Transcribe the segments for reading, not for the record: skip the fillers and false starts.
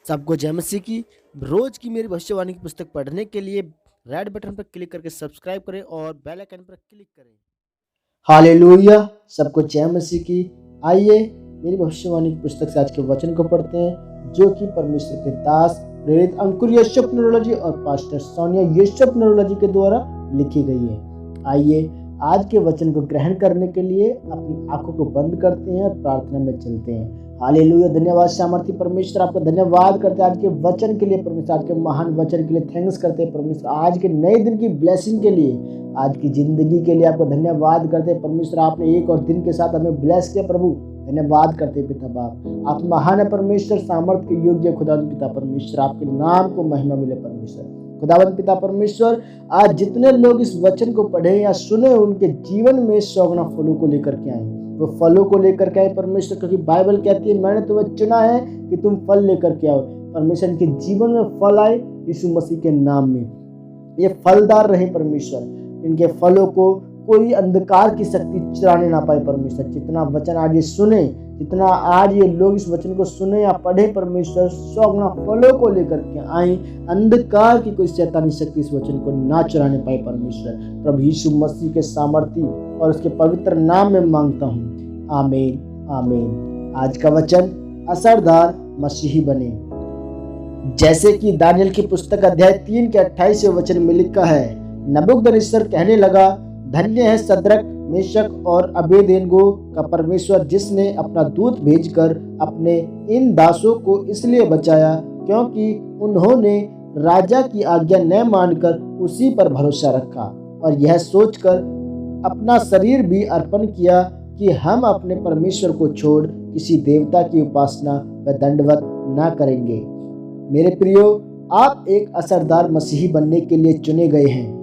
सबको जय मसीह की। रोज की मेरी भविष्यवाणी की पुस्तक पढ़ने के लिए रेड बटन पर क्लिक करके सब्सक्राइब करें और बेल आइकन पर क्लिक करें। हालेलुया, सबको जय मसीह की। आइए मेरी भविष्यवाणी की पुस्तक से आज के वचन को पढ़ते हैं, जो कि परमेश्वर के दास प्रेरित अंकुर यशप नरोलॉजी और पास्टर सोनिया यशप नरोलॉजी के द्वारा लिखी गई है। आइए आज के वचन को ग्रहण करने के लिए अपनी आंखों को बंद करते हैं और प्रार्थना में चलते हैं। हालेलुया, धन्यवाद सामर्थी परमेश्वर, आपका धन्यवाद करते हैं आज के वचन के लिए परमेश्वर, आज के महान वचन के लिए थैंक्स करते हैं परमेश्वर, आज के नए दिन की ब्लेसिंग के लिए, आज की जिंदगी के लिए आपको धन्यवाद करते हैं परमेश्वर। आपने एक और दिन के साथ हमें ब्लेस किया प्रभु, धन्यवाद करते हैं पिता बाप। आप महान है परमेश्वर, सामर्थ के योग्य खुदावंद पिता परमेश्वर, आपके नाम को महिमा मिले परमेश्वर। खुदावंद पिता परमेश्वर, आज जितने लोग इस वचन को पढ़े या सुने, उनके जीवन में 100 गुना फलों को लेकर के आए, वो फलों को लेकर के आए परमेश्वर, क्योंकि बाइबल कहती है मैंने तुम्हें चुना है कि तुम फल लेकर के आओ। परमेश्वर, इनके जीवन में फल आए यीशु मसीह के नाम में, ये फलदार रहे परमेश्वर। इनके फलों को कोई अंधकार की शक्ति चुराने ना पाए परमेश्वर। जितना वचन आज ये सुने, जितना आज ये लोग इस वचन को सुने या पढ़े परमेश्वर, 100 गुना फलों को लेकर के आए, अंधकार की कोई शैतानी शक्ति इस वचन को ना चुराने पाए परमेश्वर। प्रभु यीशु मसीह के सामर्थी और उसके पवित्र नाम में मांगता हूँ, आमीन आमीन। आज का वचन, असरदार मसीही बने। जैसे कि दानियल की पुस्तक अध्याय 3 के 28 वचन में लिखा है, नबूकदनेस्सर कहने लगा, धन्य है सद्रक, मेशक और अबेदनेगो का परमेश्वर, जिसने अपना दूत भेजकर अपने इन दासों को इसलिए बचाया क्योंकि उन्होंने राजा की आज्ञा न मानकर उसी पर भरोसा रखा और यह सोचकर अपना शरीर भी अर्पण किया कि हम अपने परमेश्वर को छोड़ किसी देवता की उपासना व दंडवत न करेंगे। मेरे प्रियो, आप एक असरदार मसीही बनने के लिए चुने गए हैं।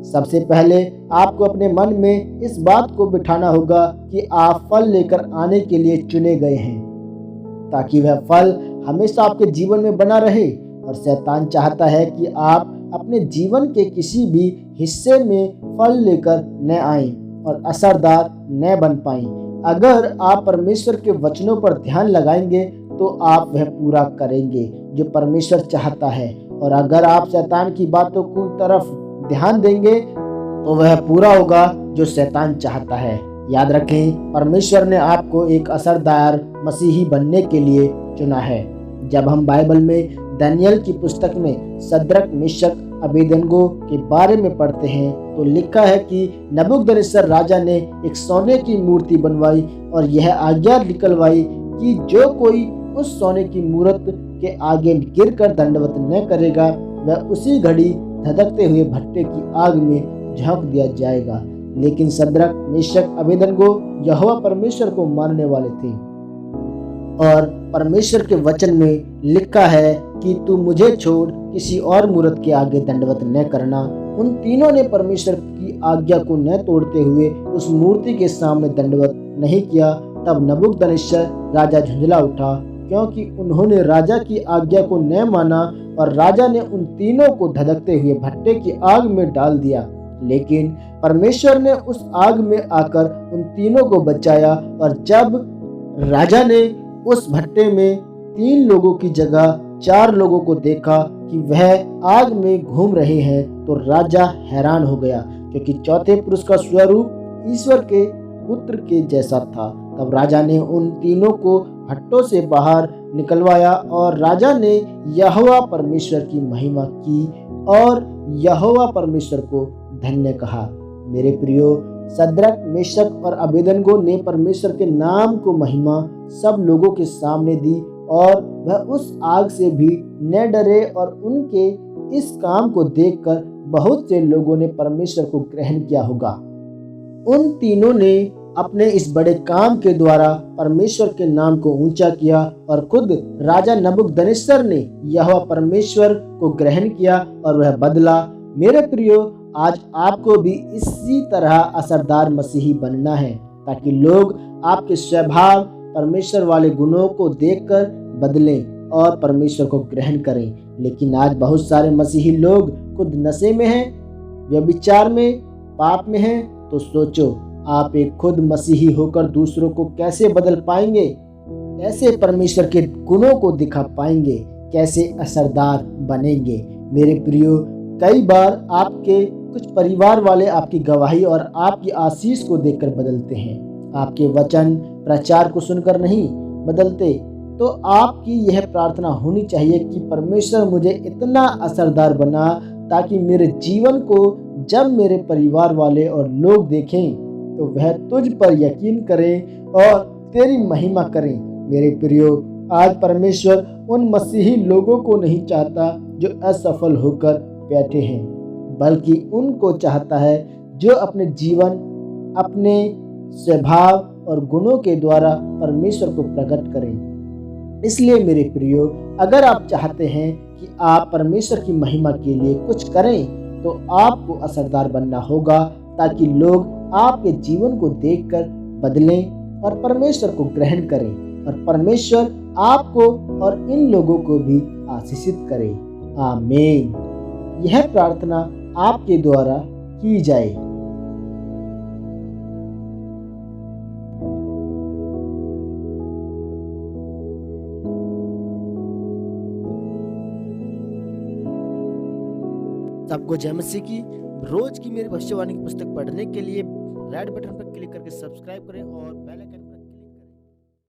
सबसे पहले आपको अपने मन में इस बात को बिठाना होगा कि आप फल लेकर आने के लिए चुने गए हैं, ताकि वह फल हमेशा आपके जीवन में बना रहे। और शैतान चाहता है कि आप अपने जीवन के किसी भी हिस्से में फल लेकर न आएं और असरदार न बन पाएं। अगर आप परमेश्वर के वचनों पर ध्यान लगाएंगे तो आप वह पूरा करेंगे जो परमेश्वर चाहता है, और अगर आप शैतान की बातों की तरफ ध्यान देंगे तो वह पूरा होगा जो शैतान चाहता है। याद रखें, परमेश्वर ने आपको एक असरदार मसीही बनने के लिए चुना है। जब हम बाइबल में दानियल की पुस्तक में सद्रक, मेशक, अबेदनेगो के बारे में पढ़ते हैं तो लिखा है कि नबूकदनेस्सर राजा ने एक सोने की मूर्ति बनवाई और यह आज्ञा निकलवाई कि जो कोई उस सोने की मूर्त के आगे गिरकर दंडवत न करेगा, वह उसी घड़ी धधकते हुए भट्टे की आग में झोंक दिया जाएगा। लेकिन सद्रक, मेशक, अबेदनेगो यहोवा परमेश्वर को मानने वाले थे, और परमेश्वर के वचन में लिखा है कि तू मुझे छोड़ किसी और मूर्त के आगे दंडवत न करना। उन तीनों ने परमेश्वर की आज्ञा को न तोड़ते हुए उस मूर्ति के सामने दंडवत नहीं किया। तब नबूकदनेस्सर राजा झुंझला उठा, क्योंकि उन्होंने राजा की आज्ञा को न माना, और राजा ने उन तीनों को धधकते हुए भट्टे की आग में डाल दिया। लेकिन परमेश्वर ने उस आग में आकर उन तीनों को बचाया, और जब राजा ने उस भट्टे में 3 लोगों की जगह 4 लोगों को देखा कि वह आग में घूम रहे हैं, तो राजा हैरान हो गया, क्योंकि चौथे पुरुष का स्वरूप ईश्वर के पुत्र के जैसा था। तब राजा ने उन तीनों को भट्टों से बाहर निकलवाया, और राजा ने यहोवा परमेश्वर की महिमा की और यहोवा परमेश्वर को धन्य कहा। मेरे प्रियो, सद्रक, मेशक और अबेदनेगो ने परमेश्वर के नाम को महिमा सब लोगों के सामने दी, और वह उस आग से भी न डरे, और उनके इस काम को देखकर बहुत से लोगों ने परमेश्वर को ग्रहण किया होगा। उन तीनों ने अपने इस बड़े काम के द्वारा परमेश्वर के नाम को ऊंचा किया, और खुद राजा नबूकदनेस्सर ने यहोवा परमेश्वर को ग्रहण किया और वह बदला। मेरे प्रियो, आज आपको भी इसी तरह असरदार मसीही बनना है, ताकि लोग आपके स्वभाव, परमेश्वर वाले गुणों को देखकर बदलें और परमेश्वर को ग्रहण करें। लेकिन आज बहुत सारे मसीही लोग खुद नशे में हैं, व्यभिचार में, पाप में हैं। तो सोचो, आप एक खुद मसीही होकर दूसरों को कैसे बदल पाएंगे, कैसे परमेश्वर के गुणों को दिखा पाएंगे। कैसे असरदार बनेंगे। मेरे प्रियो, कई बार आपके कुछ परिवार वाले आपकी गवाही और आपकी आशीष को देखकर बदलते हैं, आपके वचन प्रचार को सुनकर नहीं बदलते। तो आपकी यह प्रार्थना होनी चाहिए कि परमेश्वर मुझे इतना असरदार बना ताकि मेरे जीवन को जब मेरे परिवार वाले और लोग देखें तो वह तुझ पर यकीन करें और तेरी महिमा करें। मेरे प्रियो, आज परमेश्वर उन मसीही लोगों को नहीं चाहता जो असफल होकर बैठे हैं, बल्कि उनको चाहता है जो अपने जीवन, अपने स्वभाव और गुणों के द्वारा परमेश्वर को प्रकट करें। इसलिए मेरे प्रियो, अगर आप चाहते हैं कि आप परमेश्वर की महिमा के लिए कुछ करें तो आपको असरदार बनना होगा, ताकि लोग आपके जीवन को देखकर बदलें और परमेश्वर को ग्रहण करें और परमेश्वर आपको और इन लोगों को भी आशीषित करे। आमीन। यह प्रार्थना आपके द्वारा की जाए। सबको जय मसीह की। रोज की मेरी भविष्यवाणी की पुस्तक पढ़ने के लिए रेड बटन पर क्लिक करके सब्सक्राइब करें और बेल आइकन